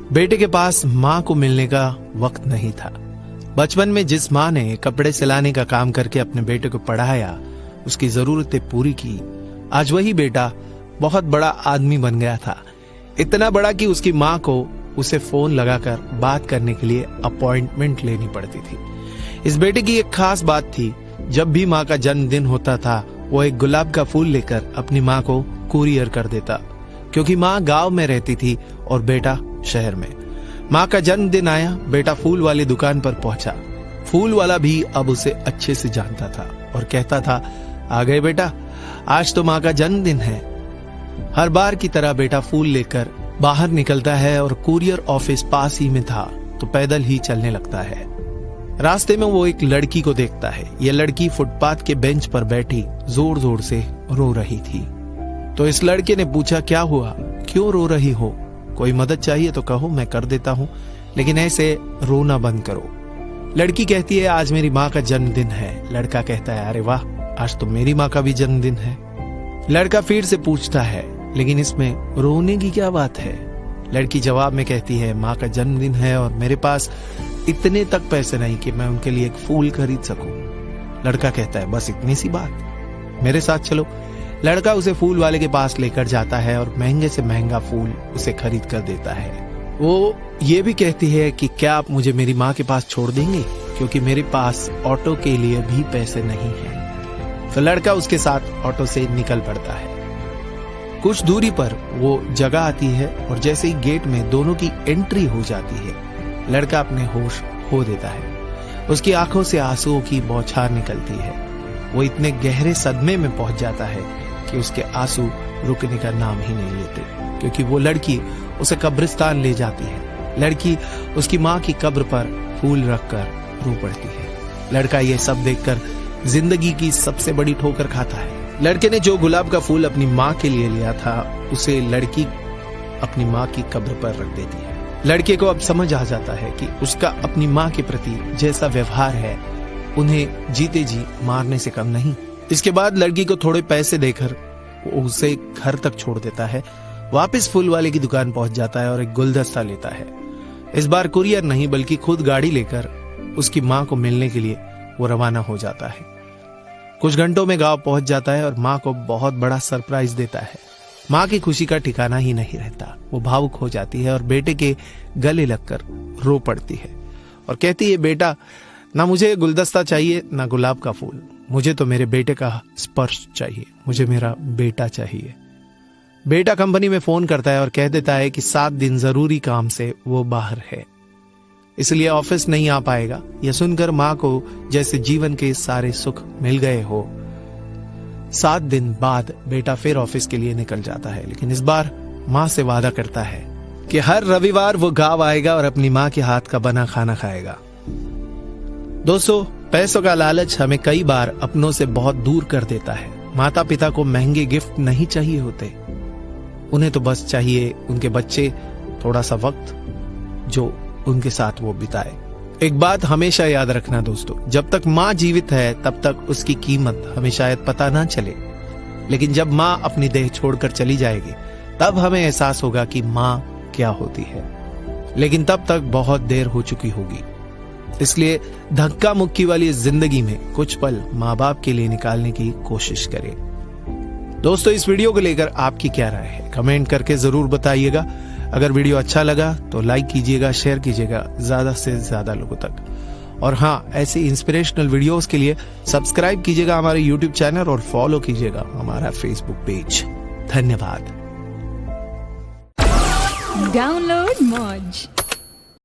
बेटे के पास माँ को मिलने का वक्त नहीं था। बचपन में जिस माँ ने कपड़े सिलाने का काम करके अपने बेटे को पढ़ाया, उसकी जरूरतें पूरी की, आज वही बेटा बहुत बड़ा आदमी बन गया था। इतना बड़ा कि उसकी माँ को उसे फोन लगाकर बात करने के लिए अपॉइंटमेंट लेनी पड़ती थी। इस बेटे की एक खास बात थी, जब भी माँ का जन्मदिन होता था वो एक गुलाब का फूल लेकर अपनी माँ को कुरियर कर देता, क्योंकि माँ गांव में रहती थी और बेटा शहर में। माँ का जन्मदिन आया, बेटा फूल वाली दुकान पर पहुंचा। फूल वाला भी अब उसे अच्छे से जानता था और कहता था, आ गए बेटा, आज तो माँ का जन्मदिन है। हर बार की तरह बेटा फूल लेकर बाहर निकलता है और कुरियर ऑफिस पास ही में था, तो पैदल ही चलने लगता है। रास्ते में वो एक लड़की को देखता है। यह लड़की फुटपाथ के बेंच पर बैठी जोर जोर से रो रही थी। तो इस लड़के ने पूछा, क्या हुआ, क्यों रो रही हो? कोई मदद चाहिए तो कहो, मैं कर देता हूँ, लेकिन ऐसे रोना बंद करो। लड़की कहती है, आज मेरी माँ का जन्मदिन है। लड़का कहता है, अरे वाह, आज तो मेरी माँ का भी जन्मदिन है। लड़का फिर से पूछता है, लेकिन इसमें रोने की क्या बात है? लड़की जवाब में कहती है, माँ का जन्मदिन है और मेरे पास इतने तक पैसे नहीं कि मैं उनके लिए एक फूल खरीद सकूं। लड़का कहता है, बस इतनी सी बात, मेरे साथ चलो। लड़का उसे फूल वाले के पास लेकर जाता है और महंगे से महंगा फूल उसे खरीद कर देता है। वो ये भी कहती है कि क्या आप मुझे मेरी माँ के पास छोड़ देंगे, क्योंकि मेरे पास ऑटो के लिए भी पैसे नहीं हैं। तो लड़का उसके साथ ऑटो से निकल पड़ता है। कुछ दूरी पर वो जगह आती है और जैसे ही गेट में दोनों की एंट्री हो जाती है, लड़का अपने होश खो देता है। उसकी आंखों से आंसुओं की बौछार निकलती है। वो इतने गहरे सदमे में पहुंच जाता है कि उसके आंसू रुकने का नाम ही नहीं लेते, क्योंकि वो लड़की उसे कब्रिस्तान ले जाती है। लड़की उसकी माँ की कब्र पर फूल रखकर रो पड़ती है। लड़का ये सब देखकर जिंदगी की सबसे बड़ी ठोकर खाता है। लड़के ने जो गुलाब का फूल अपनी माँ के लिए लिया था, उसे लड़की अपनी माँ की कब्र पर रख देती है। लड़के को अब समझ आ जाता है कि उसका अपनी माँ के प्रति जैसा व्यवहार है, उन्हें जीते जी मारने से कम नहीं। इसके बाद लड़की को थोड़े पैसे देकर वो उसे घर तक छोड़ देता है। वापस फूल वाले की दुकान पहुंच जाता है और एक गुलदस्ता लेता है। इस बार कुरियर नहीं बल्कि खुद गाड़ी लेकर उसकी माँ को मिलने के लिए वो रवाना हो जाता है। कुछ घंटों में गांव पहुंच जाता है और माँ को बहुत बड़ा सरप्राइज देता है। माँ की खुशी का ठिकाना ही नहीं रहता। वो भावुक हो जाती है और बेटे के गले लगकर रो पड़ती है और कहती है, बेटा, ना मुझे गुलदस्ता चाहिए ना गुलाब का फूल, मुझे तो मेरे बेटे का स्पर्श चाहिए, मुझे मेरा बेटा चाहिए। बेटा कंपनी में फोन करता है और कह देता है कि 7 दिन जरूरी काम से वो बाहर है, इसलिए ऑफिस नहीं आ पाएगा। यह सुनकर माँ को जैसे जीवन के सारे सुख मिल गए हो। 7 दिन बाद बेटा फिर ऑफिस के लिए निकल जाता है, लेकिन इस बार माँ से वादा करता है कि हर रविवार वो गांव आएगा और अपनी माँ के हाथ का बना खाना खाएगा। दोस्तों, पैसों का लालच हमें कई बार अपनों से बहुत दूर कर देता है। माता पिता को महंगे गिफ्ट नहीं चाहिए होते, उन्हें तो बस चाहिए उनके बच्चे थोड़ा सा वक्त जो उनके साथ वो बिताए। एक बात हमेशा याद रखना दोस्तों, जब तक माँ जीवित है तब तक उसकी कीमत हमें शायद पता ना चले, लेकिन जब माँ अपनी देह छोड़कर चली जाएगी तब हमें एहसास होगा कि माँ क्या होती है, लेकिन तब तक बहुत देर हो चुकी होगी। इसलिए धक्का मुक्की वाली जिंदगी में कुछ पल माँ बाप के लिए निकालने की कोशिश करें। दोस्तों, इस वीडियो को लेकर आपकी क्या राय है, कमेंट करके जरूर बताइएगा। अगर वीडियो अच्छा लगा तो लाइक कीजिएगा, शेयर कीजिएगा ज्यादा से ज्यादा लोगों तक। और हाँ, ऐसे इंस्पिरेशनल वीडियोस के लिए सब्सक्राइब कीजिएगा हमारे यूट्यूब चैनल और फॉलो कीजिएगा हमारा फेसबुक पेज। धन्यवाद। डाउनलोड मौज।